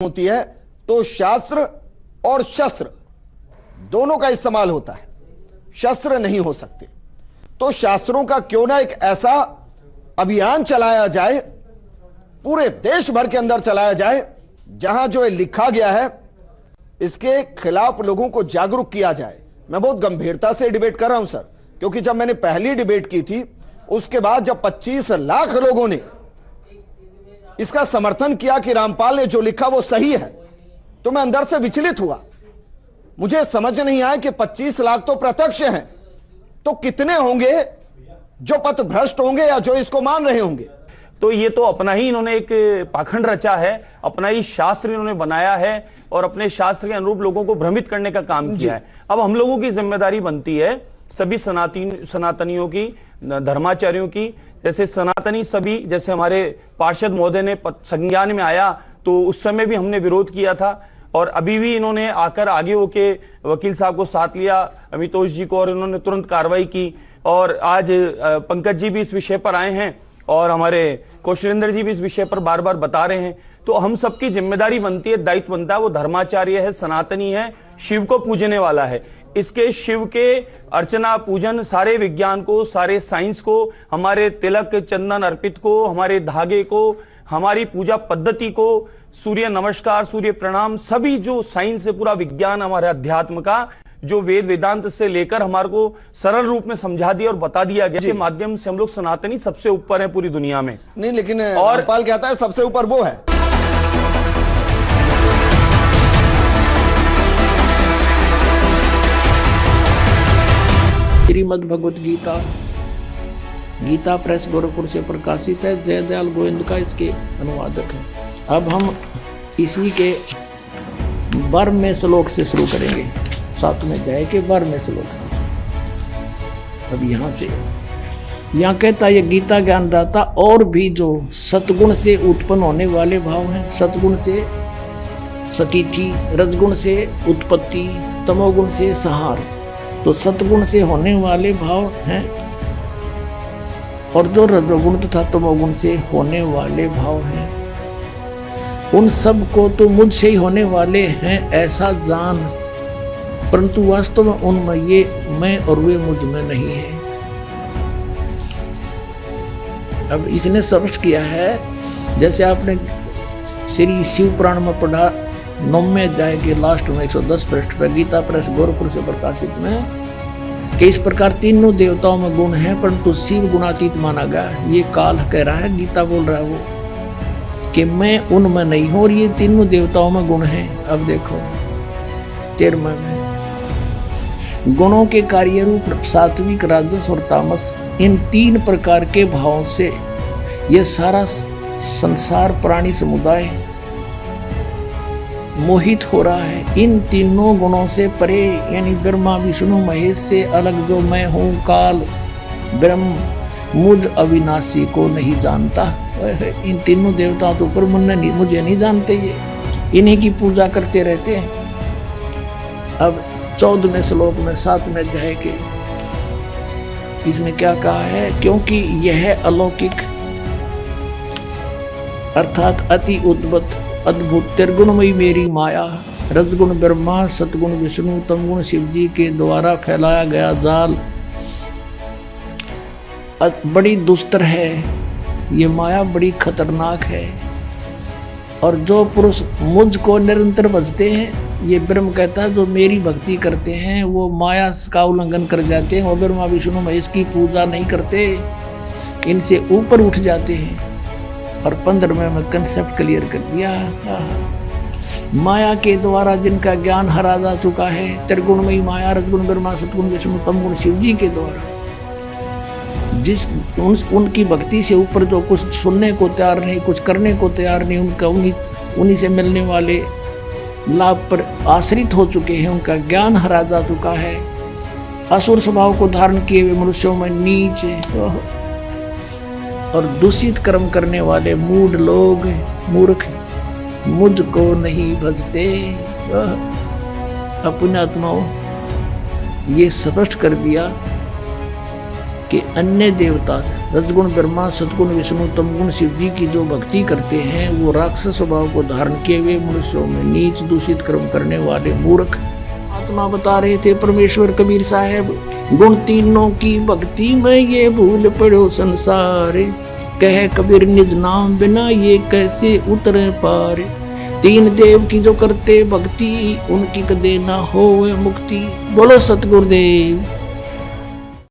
होती है तो शास्त्र और शस्त्र दोनों का इस्तेमाल होता है, शस्त्र नहीं हो सकते। तो शास्त्रों का क्यों ना एक ऐसा अभियान चलाया जाए, पूरे देश भर के अंदर चलाया जाए, जहां जो लिखा गया है इसके खिलाफ लोगों को जागरूक किया जाए। मैं बहुत गंभीरता से डिबेट कर रहा हूं सर, क्योंकि जब मैंने पहली डिबेट की थी उसके बाद जब 25 लाख लोगों ने इसका समर्थन किया कि रामपाल ने जो लिखा वो सही है, तो मैं अंदर से विचलित हुआ। मुझे समझ नहीं आया कि 25 लाख तो प्रत्यक्ष हैं, तो कितने होंगे जो पथ भ्रष्ट होंगे या जो इसको मान रहे होंगे। तो ये तो अपना ही इन्होंने एक पाखंड रचा है, अपना ही शास्त्र इन्होंने बनाया है और अपने शास्त्र के अनुरूप लोगों को भ्रमित करने का काम किया है। अब हम लोगों की जिम्मेदारी बनती है, सभी सनातनियों की, धर्माचार्यों की, जैसे सनातनी सभी, जैसे हमारे पार्षद महोदय ने संज्ञान में आया तो उस समय भी हमने विरोध किया था, और अभी भी इन्होंने आकर आगे होके वकील साहब को साथ लिया, अमितोष जी को, और इन्होंने तुरंत कार्रवाई की। और आज पंकज जी भी इस विषय पर आए हैं और हमारे कौशलेंद्र जी भी इस विषय पर बार बार बता रहे हैं। तो हम सबकी जिम्मेदारी बनती है, दायित्व बनता है, वो धर्माचार्य है, सनातनी है, शिव को पूजने वाला है, इसके शिव के अर्चना पूजन, सारे विज्ञान को, सारे साइंस को, हमारे तिलक चंदन अर्पित को, हमारे धागे को, हमारी पूजा पद्धति को, सूर्य नमस्कार, सूर्य प्रणाम, सभी जो साइंस है, पूरा विज्ञान हमारे अध्यात्म का, जो वेद वेदांत से लेकर हमारे को सरल रूप में समझा दिया और बता दिया गया, के माध्यम से हम लोग सनातनी सबसे ऊपर है पूरी दुनिया में। नहीं, लेकिन रामपाल कहता है सबसे ऊपर वो है। श्रीमद् भगवत गीता, गीता प्रेस गोरखपुर से प्रकाशित है। जय दयाल गोविंद का इसके अनुवादक है। अब हम इसी के 12वें श्लोक से शुरू करेंगे, 7वें अध्याय के 12वें श्लोक से। अब यहाँ कहता ये गीता ज्ञानदाता और भी जो सतगुण से उत्पन्न होने वाले भाव हैं, सतगुण से सतीथि, रजगुण से उत्पत्ति, तमोगुण से संहार, तो सतगुण से होने वाले भाव हैं, और जो रजोगुण तथा तमोगुण से होने वाले भाव हैं, उन सब को तो मुझसे ही होने वाले हैं ऐसा जान, परंतु वास्तव में उनमें ये मैं और वे मुझ में नहीं है। अब इसने स्पष्ट किया है, जैसे आपने श्री शिव पुराण में पढ़ा 9वें अध्याय के लास्ट में 110 पृष्ठ पर, गीता प्रेस गोरखपुर से प्रकाशित में, कि इस प्रकार तीनों देवताओं में गुण है परंतु शिव गुणातीत माना गया। ये काल कह रहा है, गीता बोल रहा है वो, कि मैं उनमें नहीं हूं और ये तीनों देवताओं में गुण है। अब देखो 13वें में, गुणों के कार्य रूप सात्विक, राजस और तामस, इन 3 प्रकार के भावों से ये सारा संसार प्राणी समुदाय मोहित हो रहा है। इन तीनों गुणों से परे, यानी ब्रह्मा विष्णु महेश से अलग जो मैं हूँ, काल ब्रह्म, मुझ अविनाशी को नहीं जानता। इन तीनों देवताओं के ऊपर मुझे नहीं जानते, ये इन्हीं की पूजा करते रहते हैं। अब 14वें श्लोक में 7वें अध्याय के, इसमें क्या कहा है, क्योंकि यह अलौकिक अर्थात अति उद्भुत अद्भुत त्रिगुणमयी मेरी माया, रजगुण ब्रह्मा, सतगुण विष्णु, तमगुण शिव जी के द्वारा फैलाया गया जाल बड़ी दुस्तर है। ये माया बड़ी खतरनाक है, और जो पुरुष मुझको निरंतर भजते हैं, ये ब्रह्म कहता है, जो मेरी भक्ति करते हैं वो माया का उल्लंघन कर जाते हैं, वो ब्रह्मा विष्णु महेश की पूजा नहीं करते, इनसे ऊपर उठ जाते हैं। और 15वें में कंसेप्ट क्लियर कर दिया, माया के द्वारा जिनका ज्ञान हरा जा चुका है, त्रिगुणमयी माया, रजगुण ब्रह्मा, सतगुण विष्णु, तमगुण शिव जी के द्वारा, उनकी भक्ति से ऊपर जो कुछ सुनने को तैयार नहीं, कुछ करने को तैयार नहीं, उनका उन्हीं से मिलने वाले लाभ पर आश्रित हो चुके हैं, उनका ज्ञान हरा जा चुका है, असुर स्वभाव को धारण किए हुए मनुष्यों में नीच और दूषित कर्म करने वाले मूढ़ लोग, मूर्ख मुझको नहीं भजते। अपने आत्माओं, ये स्पष्ट कर दिया कि अन्य देवता रजगुण ब्रह्मा, सतगुण विष्णु, तमगुण शिव जी की जो भक्ति करते हैं वो राक्षस स्वभाव को धारण किए हुए मनुष्यों में नीच दूषित कर्म करने वाले मूर्ख। आत्मा बता रहे थे परमेश्वर कबीर साहब, गुण तीनों की भक्ति में ये भूल पड़ो संसार, कह कबीर निज नाम बिना ये कैसे उतरे पार। तीन देव की जो करते भक्ति, उनकी कदे ना हो मुक्ति। बोलो सतगुरुदेव।